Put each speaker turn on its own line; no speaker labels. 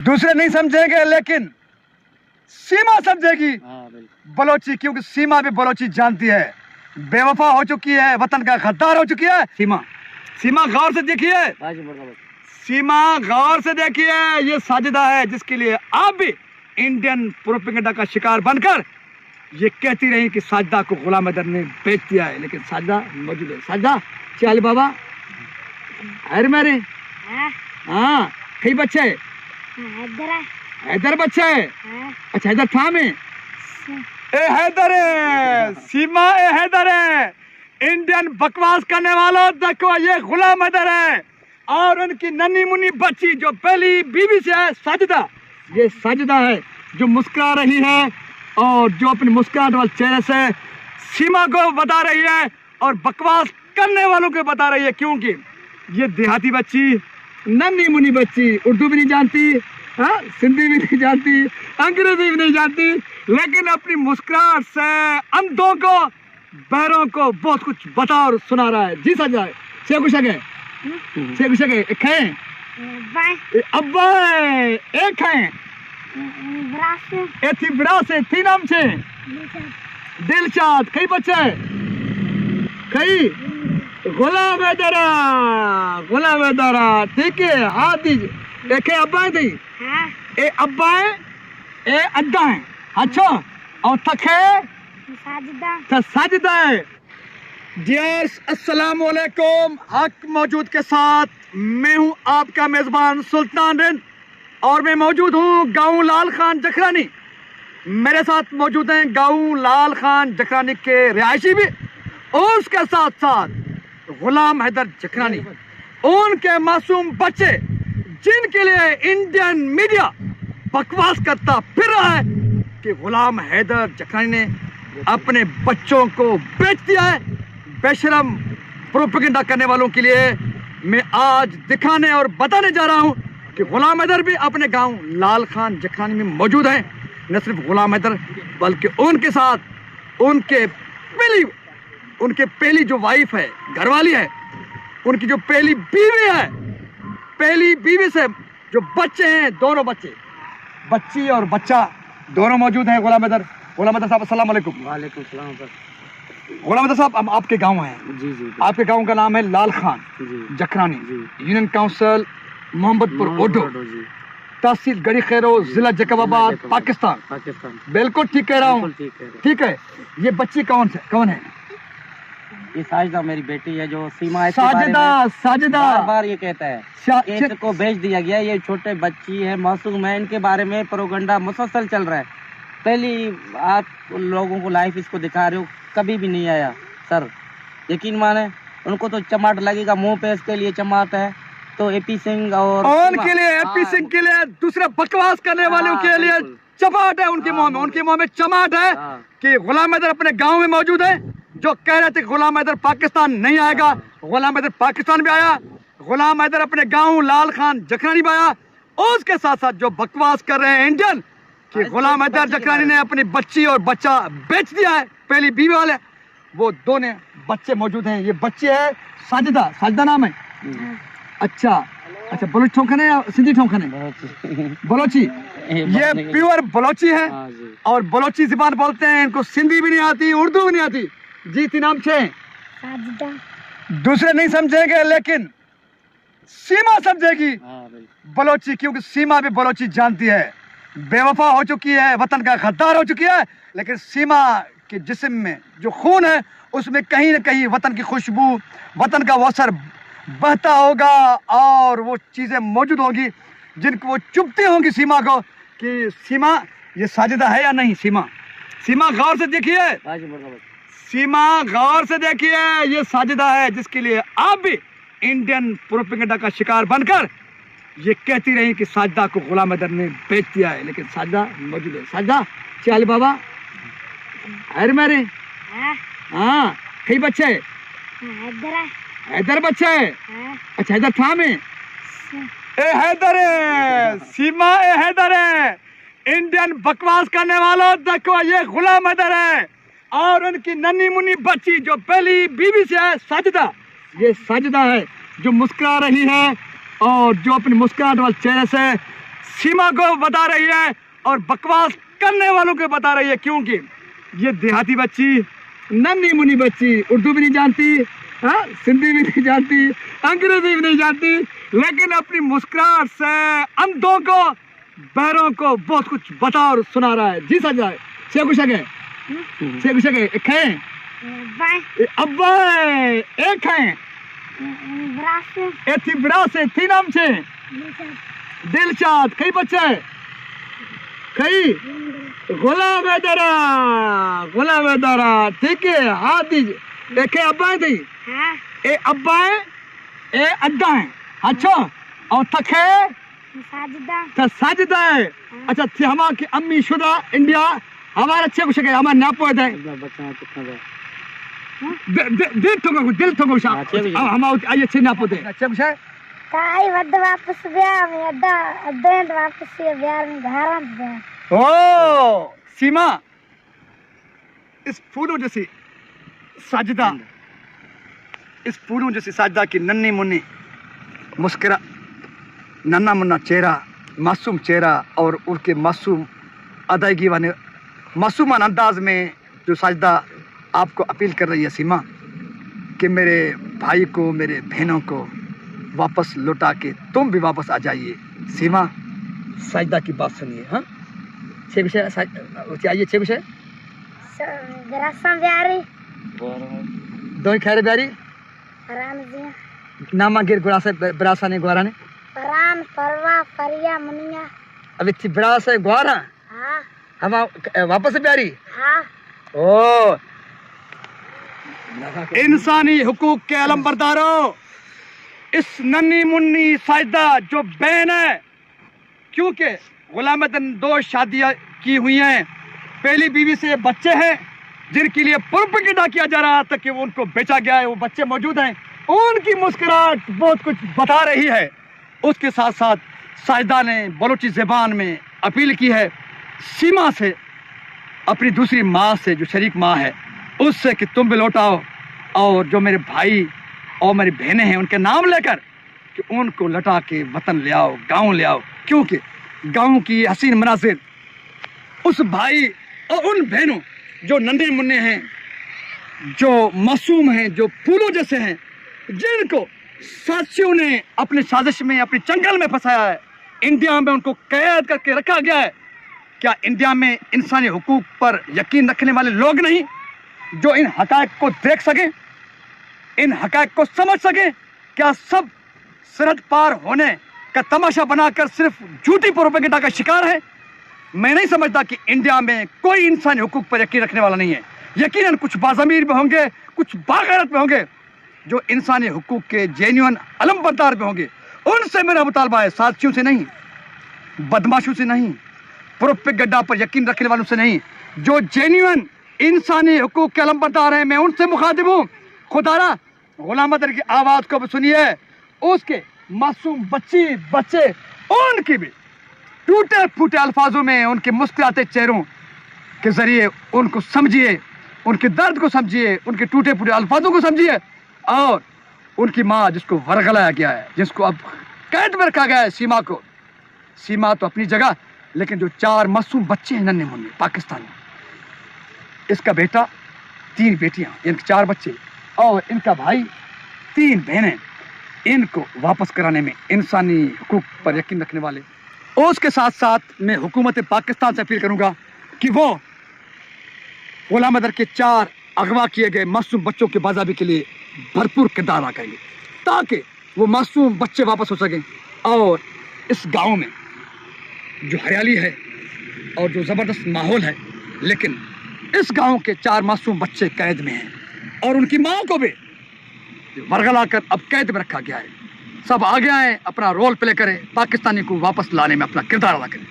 दूसरे नहीं समझेंगे लेकिन सीमा समझेगी बलोची, क्योंकि सीमा भी बलोची जानती है। बेवफा हो चुकी है, वतन का गद्दार हो चुकी है सीमा। सीमा गौर से देखिए, सीमा गौर से देखिए, ये साजिदा है जिसके लिए आप भी इंडियन प्रोपेगेंडा का शिकार बनकर ये कहती रही कि साजिदा को गुलाम हैदर ने बेच दिया है, लेकिन साजिदा मौजूद है। साजिदा चाली बाबा अरे मेरे हाँ कई बच्चे हैदर बच्चे अच्छा हैदर था में ए हैदर है सीमा, ए हैदर है इंडियन बकवास करने वालों, देखो ये गुलाम हैदर है और उनकी नन्ही मुन्नी बच्ची जो पहली बीवी से है साजिदा। ये साजिदा है जो मुस्कुरा रही है और जो अपनी मुस्कुराहट वाले चेहरे से सीमा को बता रही है और बकवास करने वालों को बता रही है, क्योंकि ये देहाती बच्ची, नन्ही मुन्नी बच्ची, उर्दू भी नहीं जानती, हाँ सिंधी भी नहीं जानती, अंग्रेजी भी नहीं जानती, लेकिन अपनी मुस्कुराहट से अंधों को, बहरों को बहुत कुछ बता और सुना रहा है। जी सजा है छे कुछ है एक है अब्बा एक है ए थी बड़ा से थी नाम छे दिलशाद कई बच्चे कई गुलाम हैदरा ठीक है। हाँ दीजिए एक है अब्बा थी ए अब्बा है ए अड्डा है अच्छा और तक है साजिदा है। डियर्स अस्सलाम वालेकुम, हक मौजूद के साथ मैं हूं आपका मेज़बान सुल्तान रिंद और मैं मौजूद हूं गांव लाल खान जखरानी। मेरे साथ मौजूद हैं गांव लाल खान जखरानी के रिहायशी भी और उसके साथ साथ गुलाम हैदर जखरानी, उनके मासूम बच्चे जिनके लिए इंडियन मीडिया बकवास करता फिर रहा है कि गुलाम हैदर जखरानी ने अपने बच्चों को बेच दिया है। बेशरम प्रोपेगेंडा करने वालों के लिए मैं आज दिखाने और बताने जा रहा हूं कि गुलाम हैदर भी अपने गांव लाल खान जखरानी में मौजूद हैं। न सिर्फ गुलाम हैदर बल्कि उनके साथ उनके पहली जो वाइफ है, घरवाली है, उनकी जो पहली बीवी है, पहली बीवी से जो बच्चे हैं, दोनों बच्ची और बच्चा दोनों मौजूद हैं। गुलाम हैदर साहब अस्सलाम वालेकुम।
वालेकुम सलाम सर।
गुलाम हैदर साहब, हम आपके गांव हैं।
जी।
आपके गांव का नाम है लाल खान जखरानी, यूनियन काउंसिल मोहम्मदपुर ओडो, तहसील गड़ी खैरो, जिला जैकबाबाद, पाकिस्तान। बिल्कुल ठीक कह रहा हूँ, ठीक है। ये बच्ची कौन है?
ये साजिदा मेरी बेटी है जो सीमा है।
साजिदा
बार ये कहता है कि इसको बेच दिया गया। ये छोटे बच्ची है, मासूम है, इनके बारे में प्रोपेगेंडा मुसलसल चल रहा है। पहली आप लोगों को लाइफ इसको दिखा रहे हो, कभी भी नहीं आया सर, यकीन माने। उनको तो चमाट लगेगा मुंह पे, इसके लिए चमाट है तो एपी सिंह और
उनके लिए एपी सिंह के लिए दूसरे बकवास करने वालों के लिए चमाट है। उनके मुंह में चमाट है कि गुलाम हैदर अपने गांव में मौजूद है। जो कह रहे थे गुलाम हैदर पाकिस्तान नहीं आएगा, गुलाम हैदर पाकिस्तान भी आया। गुलाम हैदर अपने गांव लाल खान जखरानी भी आया। और उसके साथ साथ जो बकवास कर रहे हैं इंडियन कि गुलाम हैदर जखरानी ने अपनी बच्ची और बच्चा बेच दिया है, पहली बीवी वाले, वो दोनों बच्चे मौजूद हैं। ये बच्चे है साजिदा नाम है। अच्छा बलोच ठोंकन है या सिंधी ठोंकन है? बलोची। ये प्योर बलोची है और बलोची जुबान बोलते हैं। इनको सिंधी भी नहीं आती, उर्दू भी नहीं आती। जी थी नाम छे दूसरे नहीं समझेंगे लेकिन सीमा समझेगी बलोची, क्योंकि सीमा भी बलोची जानती है। बेवफा हो चुकी है, वतन का गद्दार हो चुकी है, लेकिन सीमा के जिस्म में जो खून है उसमें कहीं न कहीं वतन की खुशबू, वतन का वो असर बहता होगा और वो चीज़ें मौजूद होंगी जिनको वो चुभती होंगी सीमा को कि सीमा ये साजिदा है या नहीं। सीमा गौर से देखिए, सीमा गौर से देखिए, ये साजिदा है जिसके लिए आप भी इंडियन प्रोपेगेंडा का शिकार बनकर ये कहती रही कि साजिदा को गुलाम हैदर ने बेच दिया है, लेकिन साजिदा मौजूद है। साजिदा चाली बाबा अरे मेरे हाँ कई बच्चे हैदर बच्चे अच्छा हैदर था में ए हैदर है सीमा, ए हैदर है इंडियन बकवास करने वालों, देखो ये गुलाम हैदर है और उनकी नन्ही मुन्नी बच्ची जो पहली बीवी से है साजिदा। ये साजिदा है जो मुस्कुरा रही है और जो अपनी मुस्कुराहट वाले चेहरे से सीमा को बता रही है और बकवास करने वालों को बता रही है, क्योंकि ये देहाती बच्ची, नन्ही मुन्नी बच्ची, उर्दू भी नहीं जानती, हाँ, सिंधी भी नहीं जानती, अंग्रेजी भी नहीं जानती, लेकिन अपनी मुस्कुराहट से अंधों को, बहरों को बहुत कुछ बता और सुना रहा है। जी सजा छे कुछ है, छे कुछ है, एक है अब्बा एक है एथी ब्रासे थी नाम छे दिलशाद, कई बच्चे कई गुलाम है दरा, ठीक है। हाँ दीजिए, एक है अब्बा थी, ए अब्बा है, ए अड्डा है, अच्छा, और थक है साजिदा है, अच्छा थी हमारी अम्मी शुदा इंडिया, हमारे अच्छे कुछ है, हमारे नापो है दिल ठोको हम आइए अच्छे नापो थे, अच्छे कुछ है
काई वद वापस ब्याह में अड्डे वापस ब्याह में घर में।
ओ सीमा, इस फूलों जैसी साजिदा, इस फूलों जैसी साजिदा की नन्ही मुन्नी मुस्कुरा, नन्ना मुन्ना चेहरा, मासूम चेहरा, और उनके मासूम अदायगी वाले मासूमान अंदाज में जो साजिदा आपको अपील कर रही है सीमा, कि मेरे भाई को, मेरे बहनों को वापस लौटा के तुम भी वापस आ जाइए। सीमा, साजिदा की बात सुनिए। हाँ, छह विषय आइए, छह विषय दो खैर ब्यारी नामा गिर गुरासे बरासा ने ग्वारा ने
परान परवा फरिया मुनिया,
अभी थी बरासा ग्वारा,
हाँ
हम वापस ब्यारी,
हाँ।
ओ इंसानी हुकूक के अलमबरदारों, इस नन्ही मुन्नी साजिदा जो बहन है, क्योंकि गुलामतन 2 शादियां की हुई हैं, पहली बीवी से बच्चे हैं जिनके लिए प्रोपेगेंडा किया जा रहा था कि वो उनको बेचा गया है, वो बच्चे मौजूद हैं, उनकी मुस्कुराहट बहुत कुछ बता रही है। उसके साथ साथ साजिदा ने बलोची ज़बान में अपील की है सीमा से, अपनी दूसरी माँ से जो शरीक माँ है उससे, कि तुम भी लौटाओ, और जो मेरे भाई और मेरी बहनें हैं उनके नाम लेकर कि उनको लौटा के वतन ले आओ, गाँव ले आओ, क्योंकि गाँव की हसीन मनाजिर उस भाई और उन बहनों जो नन्हे मुन्ने हैं, जो मासूम हैं, जो फूलों जैसे हैं, जिनको साथियों ने अपनी साजिश में, अपनी चंगल में फंसाया है, इंडिया में उनको कैद करके रखा गया है। क्या इंडिया में इंसानी हुकूक पर यकीन रखने वाले लोग नहीं, जो इन हकायक को देख सकें, इन हकायक को समझ सकें? क्या सब सरहद पार होने का तमाशा बनाकर सिर्फ झूठी प्रोपेगेंडा का शिकार है? मैं नहीं समझता कि इंडिया में कोई इंसानी हुकूक पर यकीन रखने वाला नहीं है। यकीनन कुछ बाज़मीर में होंगे, कुछ बागैरत में होंगे, जो इंसानी हुकूक के जेन्युइन अलमबरदार में होंगे। उनसे मेरा मुतालबा है, साथियों से नहीं, बदमाशों से नहीं, प्रोपेगेंडा पर यकीन रखने वालों से नहीं, जो जेन्युइन इंसानी हुकूक के अलमबरदार हैं, मैं उनसे मुखातिब हूँ। खुदारा गुलाम अदर की आवाज़ को भी सुनिए, उसके मासूम बच्चे उनकी भी टूटे फूटे अल्फाजों में, उनके मुस्कुराते चेहरों के जरिए उनको समझिए, उनके दर्द को समझिए, उनके टूटे फूटे अल्फाजों को समझिए, और उनकी माँ जिसको वरगलाया गया है, जिसको अब कैद में रखा गया है, सीमा को। सीमा तो अपनी जगह, लेकिन जो 4 मासूम बच्चे हैं नन्हे मुन्ने पाकिस्तान में, इसका बेटा, 3 बेटियां, इनके 4 बच्चे, और इनका भाई, 3 बहनें, इनको वापस कराने में इंसानी हुकूक पर यकीन रखने वाले। उसके साथ साथ मैं हुकूमत पाकिस्तान से अपील करूंगा कि वो गुलाम अदर के 4 अगवा किए गए मासूम बच्चों के बाज़ाबी के लिए भरपूर किरदार अदा करेंगे, ताकि वो मासूम बच्चे वापस हो सकें, और इस गांव में जो हरियाली है और जो ज़बरदस्त माहौल है, लेकिन इस गांव के 4 मासूम बच्चे कैद में हैं, और उनकी माँ को भी वरगला कर अब कैद में रखा गया है। सब आगे आए, अपना रोल प्ले करें, पाकिस्तानी को वापस लाने में अपना किरदार अदा करें।